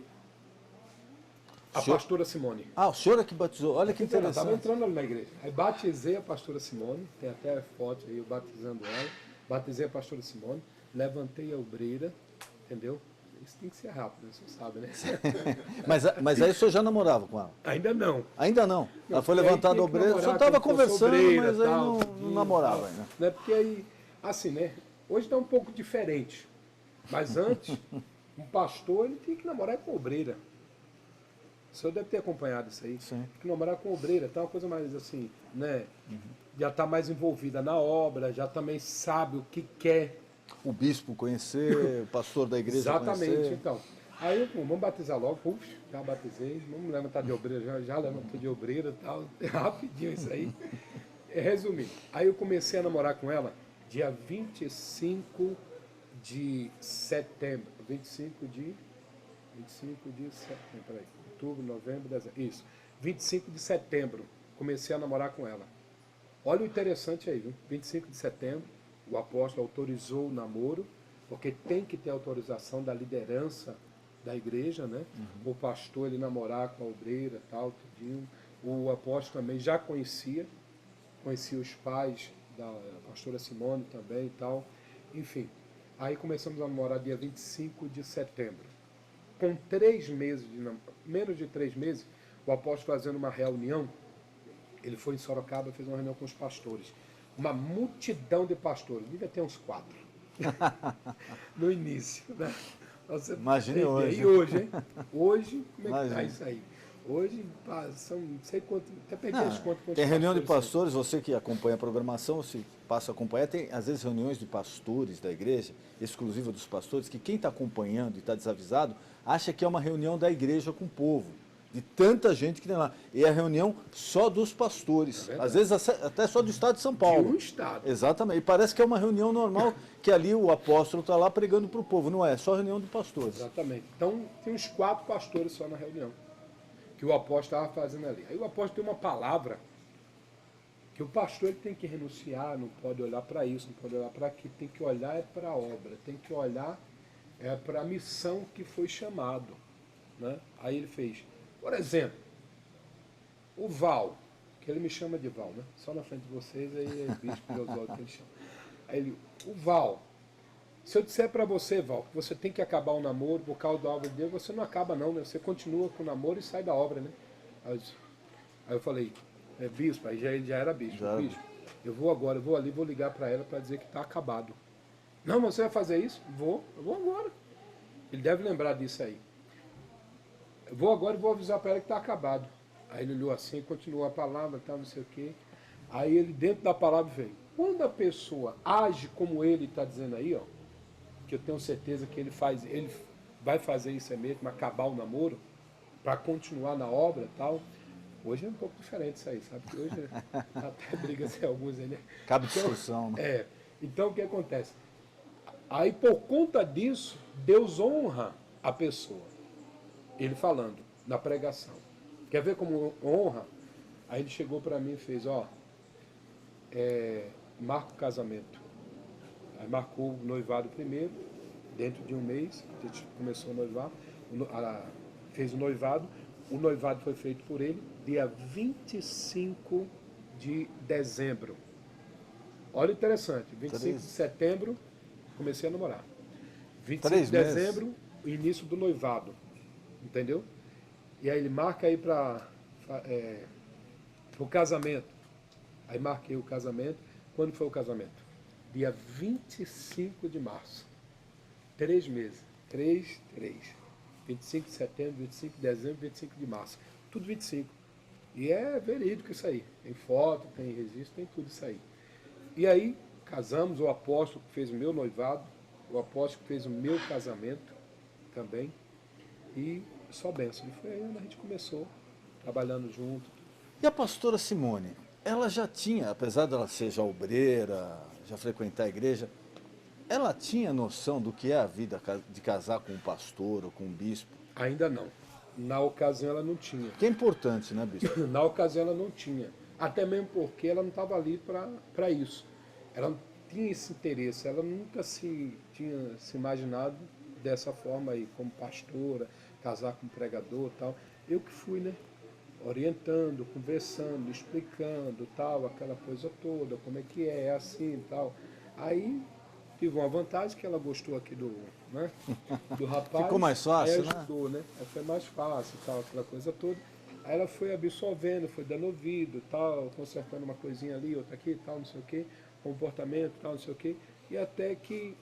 Speaker 4: a
Speaker 3: Senhor-
Speaker 4: pastora Simone.
Speaker 3: Ah, o senhor é que batizou. Olha que
Speaker 4: Estava
Speaker 3: interessante.
Speaker 4: entrando ali na igreja. Aí batizei a pastora Simone, tem até foto aí, eu batizando ela. Batizei a pastora Simone, levantei a obreira, entendeu? Isso tem que ser rápido, você sabe, né?
Speaker 3: Mas aí o senhor já namorava com ela?
Speaker 4: Ainda não.
Speaker 3: Ainda não. Ela foi
Speaker 4: E aí
Speaker 3: levantada
Speaker 4: tinha que
Speaker 3: obreira. O senhor
Speaker 4: namorar
Speaker 3: estava
Speaker 4: como fosse
Speaker 3: conversando,
Speaker 4: obreira,
Speaker 3: mas aí
Speaker 4: tal,
Speaker 3: não
Speaker 4: tudinho,
Speaker 3: namorava
Speaker 4: tal.
Speaker 3: ainda.
Speaker 4: Né? Porque aí, assim, né? Hoje está um pouco diferente. Mas antes, um pastor ele tinha que namorar com obreira. O senhor deve ter acompanhado isso aí.
Speaker 3: Sim.
Speaker 4: Tem que namorar com obreira, tá uma coisa mais assim, né? Já está mais envolvida na obra, já também sabe o que quer.
Speaker 3: O bispo conhecer, o pastor da igreja
Speaker 4: Exatamente,
Speaker 3: conhecer.
Speaker 4: então. Aí eu, pô, vamos batizar logo, já batizei, vamos levantar de obreira, já levantou de obreira e tal, rapidinho isso aí. Resumindo, aí eu comecei a namorar com ela dia 25 de setembro, 25 de setembro, peraí, outubro, novembro, dezembro, isso, 25 de setembro, comecei a namorar com ela. Olha o interessante aí, viu? 25 de setembro, o apóstolo autorizou o namoro, porque tem que ter autorização da liderança da igreja, né? O pastor ele namorar com a obreira, tal, tudinho. O apóstolo também já conhecia os pais da pastora Simone também e tal. Enfim, aí começamos a namorar dia 25 de setembro. Com 3 meses, menos de 3 meses, o apóstolo fazendo uma reunião, ele foi em Sorocaba, fez uma reunião com os pastores. Uma multidão de pastores, devia ter uns 4. No início, né? Você
Speaker 3: Imagine
Speaker 4: tem
Speaker 3: hoje.
Speaker 4: ideia. E hoje, hein? Hoje, como é que tá
Speaker 3: Imagine.
Speaker 4: isso aí? Hoje, são não sei quanto, até perdi as contas. quantos
Speaker 3: Tem reunião de
Speaker 4: pastores
Speaker 3: pastores, você que acompanha a programação, você passa a acompanhar, tem às vezes reuniões de pastores da igreja, exclusiva dos pastores, que quem está acompanhando e está desavisado, acha que é uma reunião da igreja com o povo, de tanta gente que tem lá. E é a reunião só dos pastores,
Speaker 4: verdade.
Speaker 3: às vezes até só do estado de São Paulo.
Speaker 4: De um estado.
Speaker 3: Exatamente, e parece que é uma reunião normal, que ali o apóstolo está lá pregando para o povo, não é só reunião de pastores.
Speaker 4: Exatamente. Então, tem uns 4 pastores só na reunião, que o apóstolo estava fazendo ali. Aí o apóstolo tem uma palavra que o pastor ele tem que renunciar, não pode olhar para isso, não pode olhar para aquilo, tem que olhar para a obra, tem que olhar para a missão que foi chamado. Né? Aí ele fez, por exemplo, o Val, que ele me chama de Val, né? Só na frente de vocês, aí é bispo Oswaldo que ele chama. Aí ele, o Val, se eu disser para você, Val, que você tem que acabar o namoro por causa da obra de Deus, você não acaba não, né? Você continua com o namoro e sai da obra, né? Aí eu falei, bispo, aí ele já era bispo.
Speaker 3: Já.
Speaker 4: Bispo, eu vou ali, vou ligar para ela para dizer que está acabado. Não, mas você vai fazer isso? Eu vou agora. Ele deve lembrar disso aí. Eu vou agora e vou avisar para ela que está acabado. Aí ele olhou assim, continuou a palavra, tal, não sei o quê. Aí ele, dentro da palavra, veio. Quando a pessoa age como ele está dizendo aí, ó, que eu tenho certeza que ele vai fazer isso mesmo, acabar o namoro, para continuar na obra e tal. Hoje é um pouco diferente isso aí, sabe? Porque hoje até briga sem alguns aí, né?
Speaker 3: Cabe discussão, né?
Speaker 4: Então o que acontece? Aí por conta disso, Deus honra a pessoa. Ele falando na pregação. Quer ver como honra? Aí ele chegou para mim e fez, marca o casamento. Aí marcou o noivado primeiro, dentro de um mês, a gente começou a noivar, fez o noivado foi feito por ele dia 25 de dezembro. Olha interessante, 25 de setembro, comecei a namorar. 25 de dezembro, o início do noivado. Entendeu? E aí ele marca aí para o casamento. Aí marquei o casamento. Quando foi o casamento? Dia 25 de março. 3 meses. 3. 25 de setembro, 25 de dezembro, 25 de março. Tudo 25. E é verídico isso aí. Tem foto, tem registro, tem tudo isso aí. E aí casamos, o apóstolo que fez o meu noivado, o apóstolo que fez o meu casamento também. E só bênção. E foi aí onde a gente começou, trabalhando junto.
Speaker 3: E a pastora Simone, ela já tinha, apesar dela ser já obreira, já frequentar a igreja, ela tinha noção do que é a vida de casar com um pastor ou com um bispo?
Speaker 4: Ainda não. Na ocasião ela não tinha.
Speaker 3: Que é importante, né, bispo?
Speaker 4: Na ocasião ela não tinha. Até mesmo porque ela não estava ali para isso. Ela não tinha esse interesse, ela nunca tinha se imaginado dessa forma aí, como pastora, casar com pregador e tal. Eu que fui, né? Orientando, conversando, explicando, tal, aquela coisa toda, como é que é assim e tal. Aí tive uma vantagem que ela gostou aqui né, do rapaz.
Speaker 3: Ficou mais fácil,
Speaker 4: aí ajudou, né? Aí foi mais fácil e tal, aquela coisa toda. Aí ela foi absorvendo, foi dando ouvido, tal, consertando uma coisinha ali, outra aqui, tal, não sei o quê, comportamento, tal, não sei o quê, e até que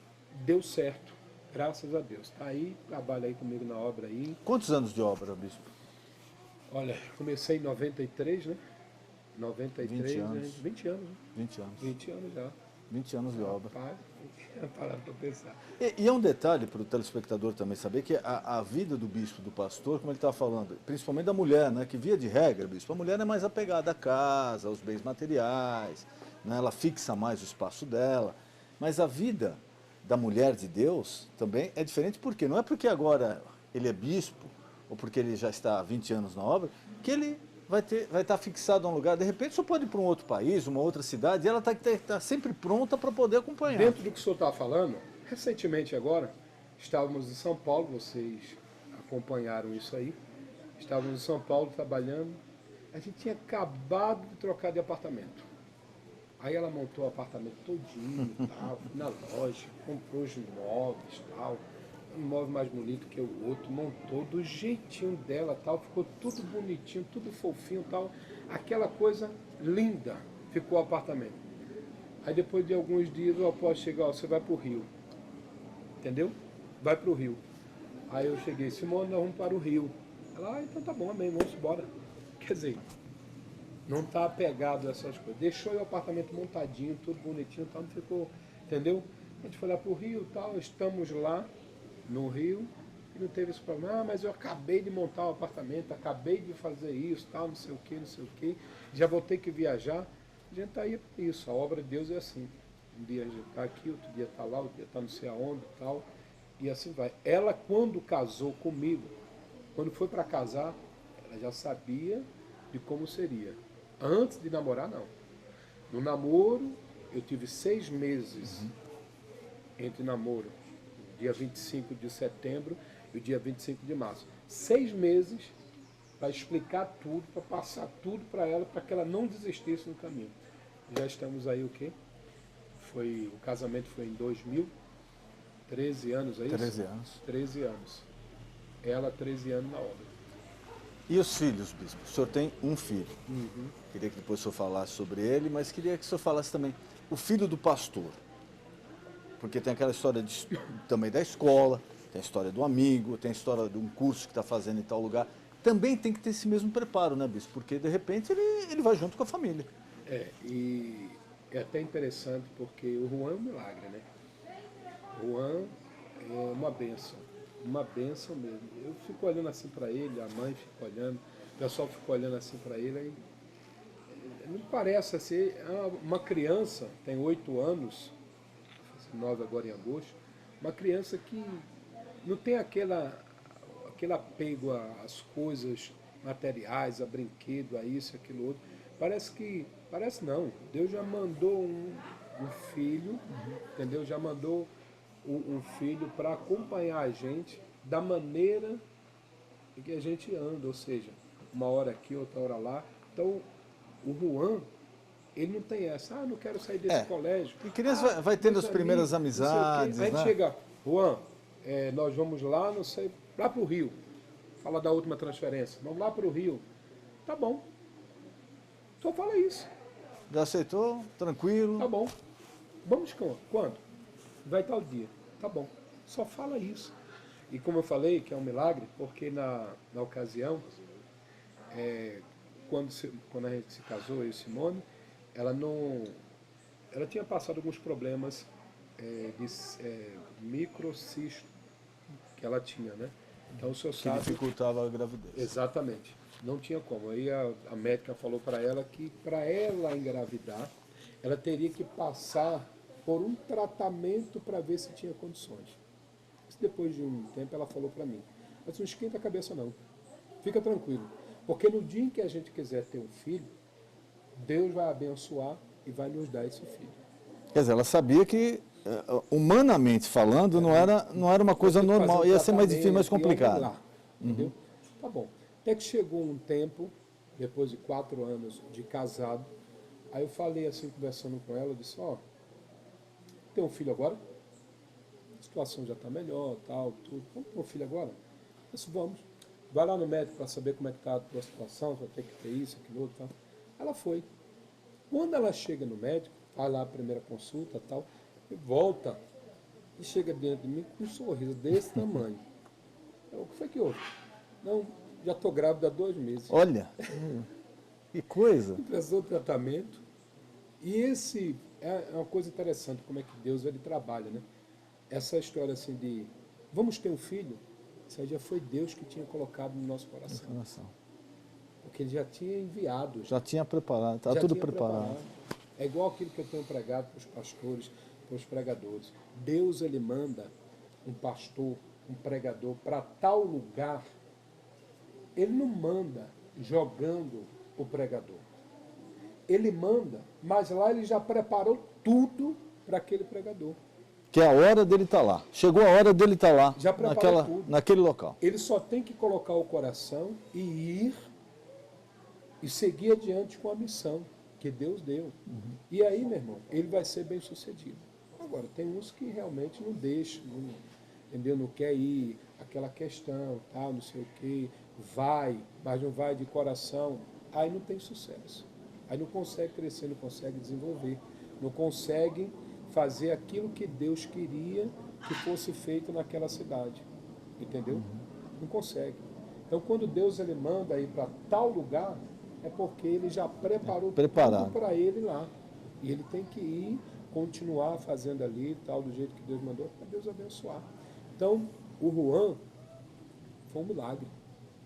Speaker 4: deu certo, graças a Deus. Tá aí, trabalha aí comigo na obra aí.
Speaker 3: Quantos anos de obra, bispo?
Speaker 4: Olha, comecei em 93, né? 93,
Speaker 3: 20 anos.
Speaker 4: 20 anos, né?
Speaker 3: 20 anos.
Speaker 4: 20 anos já.
Speaker 3: 20 anos de obra.
Speaker 4: Rapaz, não tinha parado para pensar.
Speaker 3: E é um detalhe para o telespectador também saber que a vida do bispo, do pastor, como ele estava falando, principalmente da mulher, né, que via de regra, bispo, a mulher é mais apegada à casa, aos bens materiais, né, ela fixa mais o espaço dela, mas a vida da mulher de Deus também é diferente, porque não é porque agora ele é bispo, ou porque ele já está há 20 anos na obra, que ele vai estar fixado a um lugar, de repente só pode ir para um outro país, uma outra cidade, e ela está sempre pronta para poder acompanhar.
Speaker 4: Dentro do que o senhor está falando, recentemente agora, estávamos em São Paulo, vocês acompanharam isso aí, estávamos em São Paulo trabalhando, a gente tinha acabado de trocar de apartamento. Aí ela montou o apartamento todinho e tal, foi na loja, comprou os móveis e tal, um móvel mais bonito que o outro, montou do jeitinho dela tal, ficou tudo bonitinho, tudo fofinho tal, aquela coisa linda ficou o apartamento. Aí depois de alguns dias o apóstolo chegou, ó, você vai para o Rio, entendeu? Vai para o Rio. Aí eu cheguei, Simone, nós vamos para o Rio. Ela, então tá bom, amém, vamos embora. Quer dizer, não está apegado a essas coisas. Deixou o apartamento montadinho, tudo bonitinho, tal, não ficou, entendeu? A gente foi lá para o Rio, tal, estamos lá no Rio e não teve esse problema. Ah, mas eu acabei de montar o apartamento, acabei de fazer isso, tal, não sei o que, não sei o que. Já vou ter que viajar. A gente está aí por isso. A obra de Deus é assim. Um dia a gente está aqui, outro dia está lá, outro dia está não sei aonde e tal. E assim vai. Ela, quando casou comigo, quando foi para casar, ela já sabia de como seria. Antes de namorar, não. No namoro, eu tive 6 meses entre namoro, dia 25 de setembro e o dia 25 de março. 6 meses para explicar tudo, para passar tudo para ela, para que ela não desistisse no caminho. Já estamos aí o quê? O casamento foi em 2000, 13 anos, é isso?
Speaker 3: 13 anos.
Speaker 4: 13 anos. Ela, 13 anos na obra.
Speaker 3: E os filhos, bispo? O senhor tem um filho. Queria que depois o senhor falasse sobre ele, mas queria que o senhor falasse também o filho do pastor. Porque tem aquela história também da escola, tem a história do amigo, tem a história de um curso que está fazendo em tal lugar. Também tem que ter esse mesmo preparo, né, bispo? Porque, de repente, ele vai junto com a família.
Speaker 4: E é até interessante porque o Juan é um milagre, né? O Juan é uma bênção mesmo. Eu fico olhando assim para ele, a mãe fica olhando, o pessoal fica olhando assim para ele, aí não parece ser uma criança, tem 8 anos, 9 agora em agosto, uma criança que não tem aquele apego às coisas materiais, a brinquedo, a isso, aquilo outro. Parece não, Deus já mandou um filho, entendeu? Já mandou um filho para acompanhar a gente da maneira que a gente anda, ou seja, uma hora aqui, outra hora lá. Então, o Juan, ele não tem essa, não quero sair desse colégio.
Speaker 3: E criança vai tendo as primeiras amizades,
Speaker 4: Aí
Speaker 3: né?
Speaker 4: chega, Juan, nós vamos lá, não sei, lá para o Rio. Fala da última transferência. Vamos lá para o Rio. Tá bom. Só fala isso.
Speaker 3: Já aceitou? Tranquilo?
Speaker 4: Tá bom. Vamos quando? Vai tal dia. Tá bom. Só fala isso. E como eu falei, que é um milagre, porque na ocasião, quando a gente se casou, eu e Simone, ela tinha passado alguns problemas de microcisto que ela tinha, né? Então o senhor
Speaker 3: Que
Speaker 4: sabe...
Speaker 3: dificultava a gravidez.
Speaker 4: Exatamente. Não tinha como. Aí a médica falou para ela que para ela engravidar, ela teria que passar por um tratamento para ver se tinha condições. Isso depois de um tempo ela falou para mim. Mas não esquenta a cabeça não. Fica tranquilo. Porque no dia em que a gente quiser ter um filho, Deus vai abençoar e vai nos dar esse filho.
Speaker 3: Quer dizer, ela sabia que, humanamente falando, não era uma coisa normal, ia ser mais difícil, mais complicado.
Speaker 4: Lá, entendeu? Tá bom. Até que chegou um tempo, depois de 4 anos de casado, aí eu falei assim, conversando com ela, eu disse, ó, tem um filho agora? A situação já está melhor, tal, tudo. Vamos ter um filho agora? Eu disse, vamos. Vai lá no médico para saber como é que está a tua situação, vai ter que ter isso, aquilo, outro, tal. Ela foi. Quando ela chega no médico, vai lá a primeira consulta, tal, e volta, e chega dentro de mim com um sorriso desse tamanho. Eu, o que foi que houve? Não, já estou grávida há 2 meses.
Speaker 3: Olha, que coisa.
Speaker 4: Começou o tratamento. E esse é uma coisa interessante, como é que Deus ele trabalha, né? Essa história assim de, vamos ter um filho, isso aí já foi Deus que tinha colocado no nosso coração. Porque Ele já tinha enviado.
Speaker 3: Já tinha preparado, está tudo preparado.
Speaker 4: É igual aquilo que eu tenho pregado para os pastores, para os pregadores. Deus ele manda um pastor, um pregador para tal lugar. Ele não manda jogando o pregador. Ele manda, mas lá ele já preparou tudo para aquele pregador.
Speaker 3: Que é a hora dele estar lá. Chegou a hora dele estar lá,
Speaker 4: Já preparou tudo.
Speaker 3: naquele local.
Speaker 4: Ele só tem que colocar o coração e ir e seguir adiante com a missão que Deus deu. E aí, meu irmão, ele vai ser bem sucedido. Agora, tem uns que realmente não deixam, não, entendeu? Não quer ir, aquela questão, tal, não sei o quê, vai, mas não vai de coração, aí não tem sucesso. Aí não consegue crescer, não consegue desenvolver, não consegue fazer aquilo que Deus queria que fosse feito naquela cidade. Entendeu? Não consegue. Então, quando Deus ele manda ir para tal lugar, é porque ele já preparou tudo para ele lá. E ele tem que ir, continuar fazendo ali, tal, do jeito que Deus mandou, para Deus abençoar. Então, o Juan foi um milagre.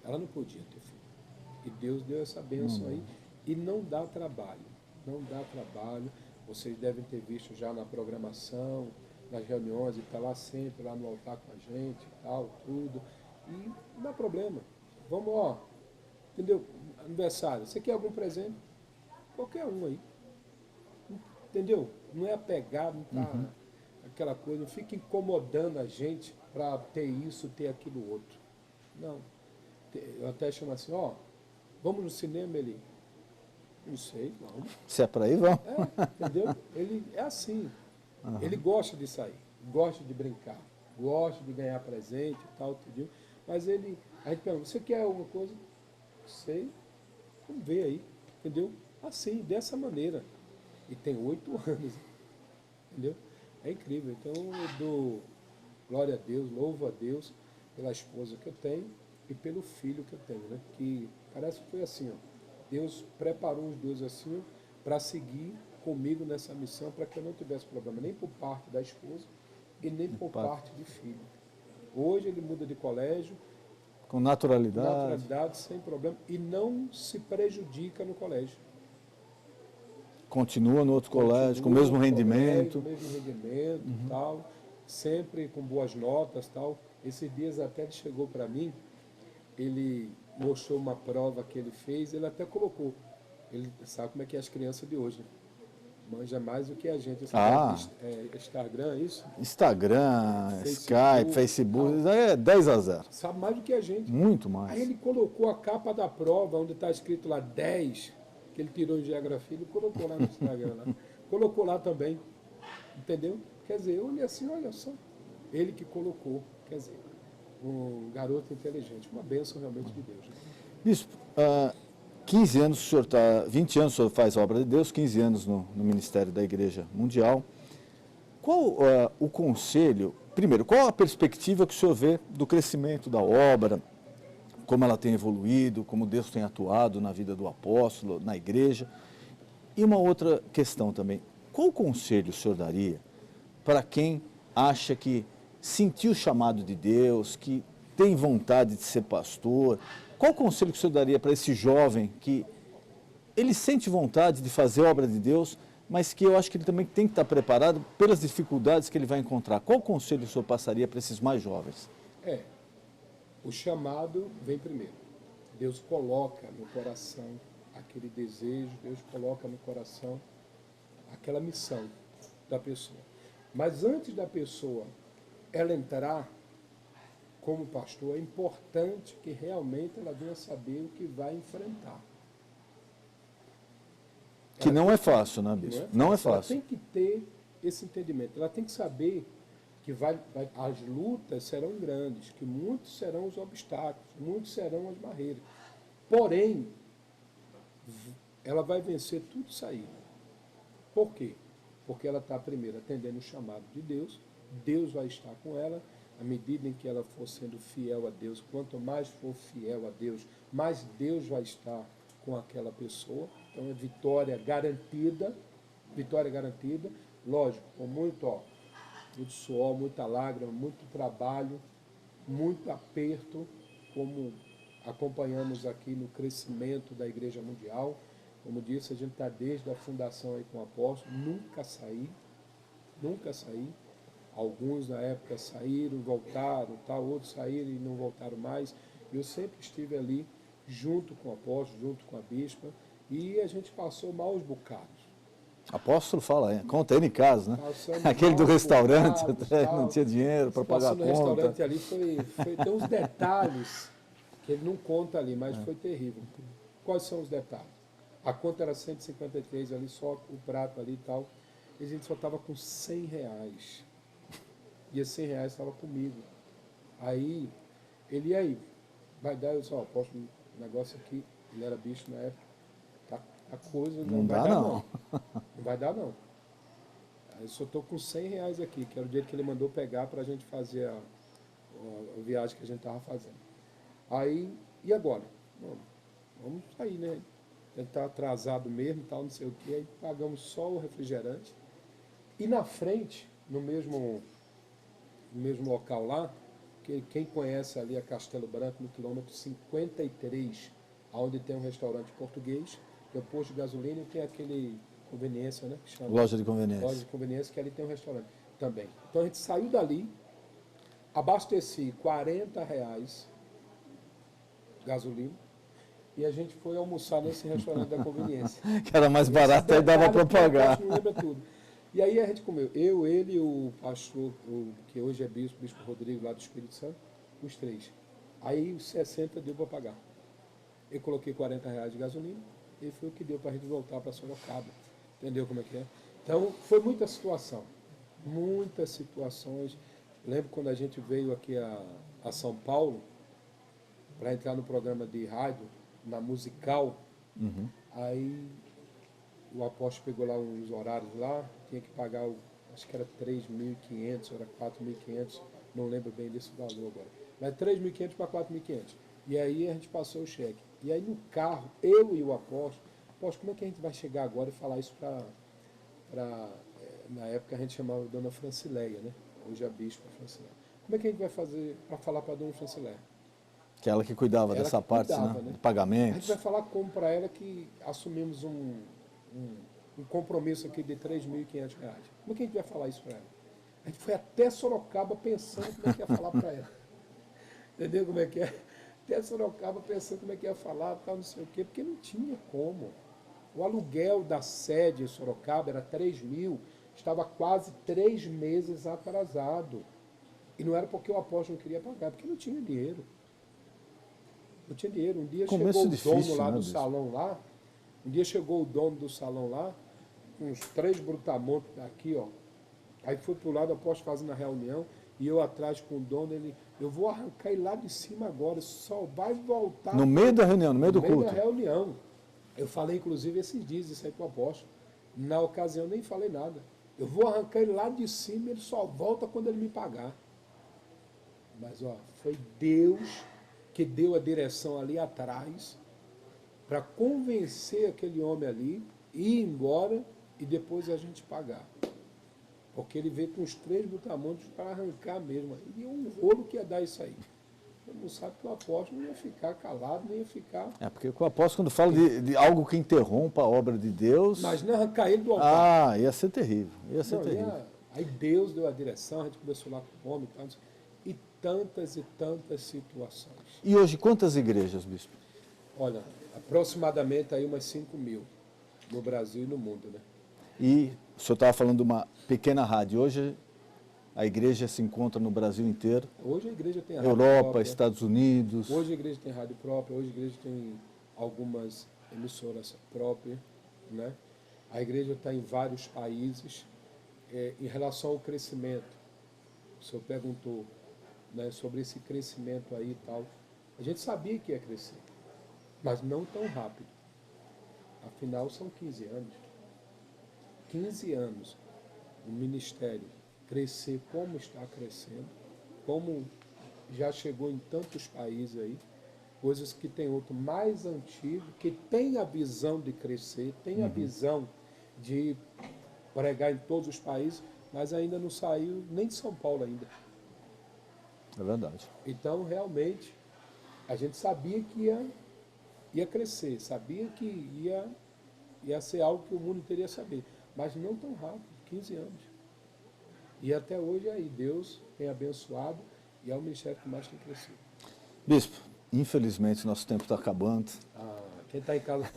Speaker 4: Ela não podia ter filho. E Deus deu essa bênção aí. E não dá trabalho. Não dá trabalho. Vocês devem ter visto já na programação, nas reuniões, ele está lá sempre, lá no altar com a gente e tal, tudo. E não dá problema. Vamos, ó, entendeu? Aniversário, você quer algum presente? Qualquer um aí. Entendeu? Não é apegado, não tá aquela coisa, não fica incomodando a gente para ter isso, ter aquilo outro. Não. Eu até chamo assim, ó, vamos no cinema, ele... Não sei, vamos.
Speaker 3: Se é para ir, vamos.
Speaker 4: Entendeu? Ele é assim. Ele gosta de sair, gosta de brincar, gosta de ganhar presente e tal, entendeu? Mas ele, a gente pergunta, você quer alguma coisa? Sei, vamos ver aí, entendeu? Assim, dessa maneira. E tem 8 anos, entendeu? É incrível. Então eu dou glória a Deus, louvo a Deus pela esposa que eu tenho e pelo filho que eu tenho, né? Que parece que foi assim, ó. Deus preparou os dois assim para seguir comigo nessa missão, para que eu não tivesse problema nem por parte da esposa e nem por parte de filho. Hoje ele muda de colégio
Speaker 3: com naturalidade,
Speaker 4: sem problema, e não se prejudica no colégio.
Speaker 3: Continua no outro colégio, com o mesmo rendimento.
Speaker 4: Tal, sempre com boas notas, tal. Esses dias até ele chegou para mim, ele mostrou uma prova que ele fez, ele até colocou. Ele sabe como é que é as crianças de hoje. Manja mais do que a gente. Instagram, isso?
Speaker 3: Instagram, Skype, Facebook, é 10-0.
Speaker 4: Sabe mais do que a gente.
Speaker 3: Muito mais.
Speaker 4: Aí ele colocou a capa da prova, onde está escrito lá 10, que ele tirou em geografia, ele colocou lá no Instagram. Lá. Colocou lá também. Entendeu? Quer dizer, eu olhei assim, olha só. Ele que colocou. Quer dizer, um garoto inteligente. Uma bênção realmente de Deus. Né?
Speaker 3: Bispo, 15 anos, o senhor está, 20 anos o senhor faz a obra de Deus, 15 anos no Ministério da Igreja Mundial. Qual o conselho, primeiro, qual a perspectiva que o senhor vê do crescimento da obra, como ela tem evoluído, como Deus tem atuado na vida do apóstolo, na igreja? E uma outra questão também, qual conselho o senhor daria para quem acha que sentiu o chamado de Deus, que tem vontade de ser pastor, qual conselho que o senhor daria para esse jovem que ele sente vontade de fazer a obra de Deus, mas que eu acho que ele também tem que estar preparado pelas dificuldades que ele vai encontrar? Qual conselho o senhor passaria para esses mais jovens?
Speaker 4: O chamado vem primeiro. Deus coloca no coração aquele desejo, Deus coloca no coração aquela missão da pessoa. Mas antes da pessoa ela entrar como pastor, é importante que realmente ela venha saber o que vai enfrentar.
Speaker 3: Que não é fácil, né, bispo? Não é fácil.
Speaker 4: Ela tem que ter esse entendimento. Ela tem que saber que as lutas serão grandes, que muitos serão os obstáculos, muitos serão as barreiras. Porém, ela vai vencer tudo isso aí. Por quê? Porque ela está, primeiro, atendendo o chamado de Deus. Deus vai estar com ela. À medida em que ela for sendo fiel a Deus, quanto mais for fiel a Deus, mais Deus vai estar com aquela pessoa. Então é vitória garantida. Vitória garantida. Lógico, com muito suor, muita lágrima, muito trabalho, muito aperto, como acompanhamos aqui no crescimento da Igreja Mundial. Como disse, a gente está desde a fundação aí com o apóstolo, nunca saí. Alguns na época saíram, voltaram, outros saíram e não voltaram mais. Eu sempre estive ali junto com o apóstolo, junto com a bispa, e a gente passou maus bocados.
Speaker 3: Apóstolo fala, conta ele em casa, né?
Speaker 4: Passamos
Speaker 3: Aquele do
Speaker 4: maus
Speaker 3: restaurante,
Speaker 4: bocados,
Speaker 3: não tinha dinheiro para pagar a
Speaker 4: no
Speaker 3: conta.
Speaker 4: restaurante ali, tem uns detalhes que ele não conta ali, mas foi terrível. Quais são os detalhes? A conta era 153 ali, só o prato ali e tal. E a gente só estava com R$100. E esses R$100 estava comigo. Aí, ele, e aí? Vai dar, eu só, posso um negócio aqui, ele era bicho na época. A coisa não vai dar não. Não vai dar não. Aí eu só estou com R$100 aqui, que era o dinheiro que ele mandou pegar para a gente fazer a viagem que a gente estava fazendo. Aí, e agora? Bom, vamos sair, né? Ele está atrasado mesmo, tal, não sei o quê. Aí pagamos só o refrigerante. E na frente, no mesmo local lá, que quem conhece ali a Castelo Branco, no quilômetro 53, onde tem um restaurante português, tem o posto de gasolina e tem aquele conveniência, né? Que chama,
Speaker 3: Loja de conveniência.
Speaker 4: Loja de conveniência, que ali tem um restaurante também. Então a gente saiu dali, abasteci R$40 gasolina, e a gente foi almoçar nesse restaurante da conveniência.
Speaker 3: Que era mais barato, aí dava para pagar.
Speaker 4: Não lembra tudo. E aí a gente comeu, eu, ele e o pastor, que hoje é bispo Rodrigo, lá do Espírito Santo, os três. Aí os 60 deu para pagar. Eu coloquei R$40 de gasolina, e foi o que deu para a gente voltar para Sorocaba. Entendeu como é que é? Então, foi muita situação. Muitas situações. Lembro quando a gente veio aqui a São Paulo, para entrar no programa de rádio, na Musical, aí o apóstolo pegou lá uns horários lá, tinha que pagar, acho que era 3.500, era 4.500, não lembro bem desse valor agora. Mas 3.500 para 4.500. E aí a gente passou o cheque. E aí no carro, eu e o apóstolo, como é que a gente vai chegar agora e falar isso na época a gente chamava de Dona Francileia, né? Hoje a bispa Francileia. Como é que a gente vai fazer para falar para a Dona Francileia?
Speaker 3: Que ela que cuidava dessa parte, né? De pagamentos.
Speaker 4: A gente vai falar como para ela que assumimos um compromisso aqui de R$3.500. Como é que a gente vai falar isso para ela? A gente foi até Sorocaba pensando como é que ia falar para ela. Entendeu como é que é? Até Sorocaba pensando como é que ia falar, tal, não sei o quê, porque não tinha como. O aluguel da sede em Sorocaba era 3.000, estava quase 3 meses atrasado. E não era porque o apóstolo não queria pagar, porque não tinha dinheiro. Não tinha dinheiro. Um dia chegou o dono lá do salão lá, chegou o dono do salão lá, com uns 3 brutamontes aqui, ó. Aí foi pro lado, o apóstolo fazendo a reunião, e eu atrás com o dono, eu vou arrancar ele lá de cima agora, só vai voltar...
Speaker 3: No meio da reunião, no meio do culto?
Speaker 4: No meio da reunião. Eu falei, inclusive, esses dias, isso aí pro apóstolo. Na ocasião, eu nem falei nada. Eu vou arrancar ele lá de cima, ele só volta quando ele me pagar. Mas, ó, foi Deus que deu a direção ali atrás para convencer aquele homem ali, ir embora e depois a gente pagar. Porque ele veio com os 3 brutamontes para arrancar mesmo. E um rolo que ia dar isso aí. todo mundo sabe que o apóstolo não ia ficar calado, nem ia ficar...
Speaker 3: Porque o apóstolo, quando fala de algo que interrompa a obra de Deus...
Speaker 4: Imagina arrancar ele do altar.
Speaker 3: Ia ser terrível, ia ser terrível.
Speaker 4: Aí Deus deu a direção, a gente começou lá com o homem e tantas situações.
Speaker 3: E hoje, quantas igrejas, bispo?
Speaker 4: Olha, aproximadamente aí umas 5.000 no Brasil e no mundo, né?
Speaker 3: E o senhor estava falando de uma pequena rádio. Hoje a igreja se encontra no Brasil inteiro.
Speaker 4: Hoje a igreja tem rádio
Speaker 3: Europa,
Speaker 4: própria.
Speaker 3: Estados Unidos.
Speaker 4: Hoje a igreja tem rádio própria, hoje a igreja tem algumas emissoras próprias, né? A igreja está em vários países. Em relação ao crescimento, o senhor perguntou, né, sobre esse crescimento aí e tal. A gente sabia que ia crescer, mas não tão rápido. Afinal, são 15 anos. 15 anos o ministério crescer como está crescendo, como já chegou em tantos países aí, coisas que tem outro mais antigo, que tem a visão de crescer, tem a visão de pregar em todos os países, mas ainda não saiu nem de São Paulo ainda.
Speaker 3: É verdade.
Speaker 4: Então, realmente, a gente sabia que ia crescer, sabia que ia ser algo que o mundo teria saber, mas não tão rápido, 15 anos. E até hoje aí, Deus tem abençoado e é o ministério que mais tem crescido.
Speaker 3: Bispo, infelizmente nosso tempo está acabando.
Speaker 4: Quem está em casa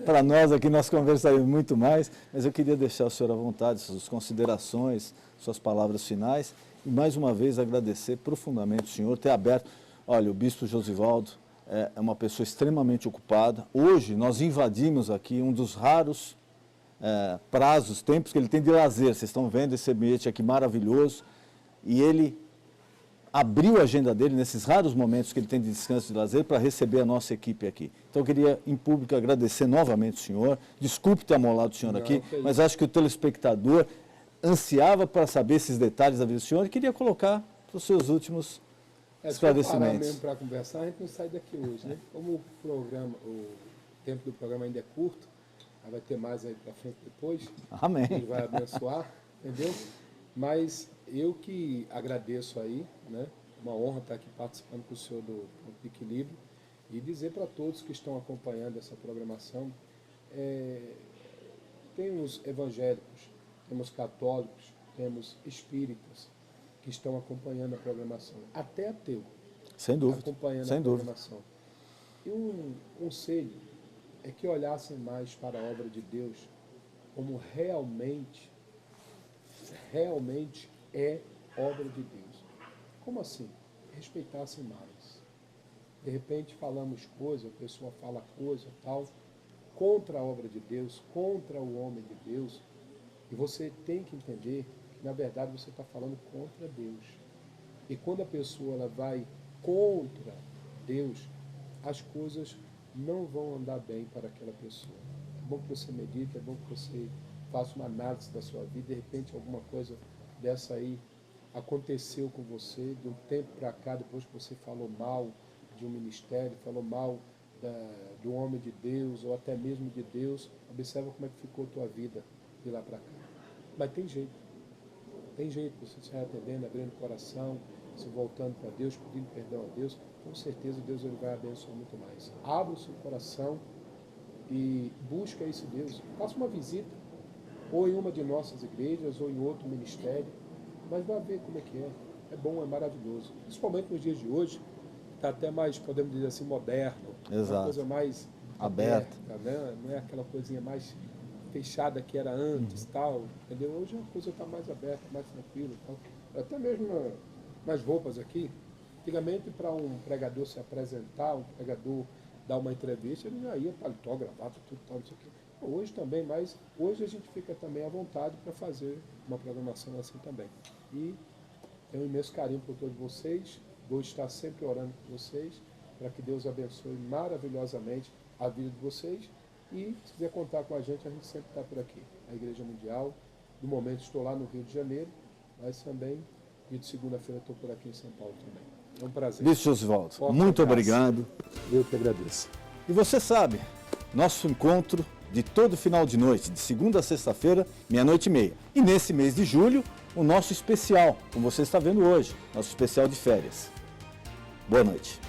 Speaker 3: Para nós aqui nós conversaremos muito mais, mas eu queria deixar o senhor à vontade, suas considerações, suas palavras finais, e mais uma vez agradecer profundamente o senhor ter aberto. Olha, o bispo Josivaldo é uma pessoa extremamente ocupada. Hoje nós invadimos aqui um dos raros prazos, tempos que ele tem de lazer. Vocês estão vendo esse ambiente aqui maravilhoso, e ele abriu a agenda dele nesses raros momentos que ele tem de descanso e de lazer para receber a nossa equipe aqui. Então eu queria, em público, agradecer novamente o senhor. Desculpe ter amolado o senhor aqui, mas acho que o telespectador ansiava para saber esses detalhes da vida do senhor e queria colocar os seus últimos esclarecimentos.
Speaker 4: Mesmo para conversar, a gente não sai daqui hoje, né? Como o tempo do programa ainda é curto, vai ter mais aí para frente depois.
Speaker 3: Amém.
Speaker 4: Ele vai abençoar, entendeu? Mas eu que agradeço aí, né? Uma honra estar aqui participando com o senhor do Equilíbrio e dizer para todos que estão acompanhando essa programação, temos evangélicos, temos católicos, temos espíritas que estão acompanhando a programação, até ateu.
Speaker 3: Sem dúvida.
Speaker 4: Acompanhando
Speaker 3: Sem
Speaker 4: a
Speaker 3: dúvida.
Speaker 4: programação. E um conselho é que olhassem mais para a obra de Deus como realmente é obra de Deus. Como assim? Respeitassem mais. De repente falamos coisa, a pessoa fala coisa, tal, contra a obra de Deus, contra o homem de Deus, e você tem que entender que, na verdade, você está falando contra Deus. E quando a pessoa ela vai contra Deus, as coisas não vão andar bem para aquela pessoa. É bom que você medite, é bom que você faça uma análise da sua vida, de repente alguma coisa dessa aí aconteceu com você, de um tempo para cá, depois que você falou mal de um ministério, falou mal do homem de Deus, ou até mesmo de Deus, observa como é que ficou a tua vida de lá para cá. Mas tem jeito, você se arrependendo, abrindo o coração, se voltando para Deus, pedindo perdão a Deus, com certeza Deus ele vai abençoar muito mais. Abra o seu coração e busca esse Deus. Faça uma visita, ou em uma de nossas igrejas, ou em outro ministério, mas vá ver como é que é. É bom, é maravilhoso. Principalmente nos dias de hoje, está até mais, podemos dizer assim, moderno.
Speaker 3: Exato.
Speaker 4: Uma coisa mais aberta, né? Não é aquela coisinha mais fechada que era antes, tal, entendeu? Hoje a coisa está mais aberta, mais tranquila, tal. Até mesmo nas roupas aqui, antigamente para um pregador se apresentar, um pregador dar uma entrevista, ele já ia paletó, gravata, tudo tal, não sei o quê. Hoje também, mas hoje a gente fica também à vontade para fazer uma programação assim também. E tenho um imenso carinho por todos vocês, vou estar sempre orando por vocês, para que Deus abençoe maravilhosamente a vida de vocês. E se quiser contar com a gente sempre está por aqui. A Igreja Mundial, no momento estou lá no Rio de Janeiro, mas também, dia de segunda-feira, estou por aqui em São Paulo também. É um prazer.
Speaker 3: Bispo Josivaldo, muito obrigado.
Speaker 4: Eu que agradeço.
Speaker 3: E você sabe, nosso encontro de todo final de noite, de segunda a sexta-feira, 00:30. E nesse mês de julho, o nosso especial, como você está vendo hoje, nosso especial de férias. Boa noite.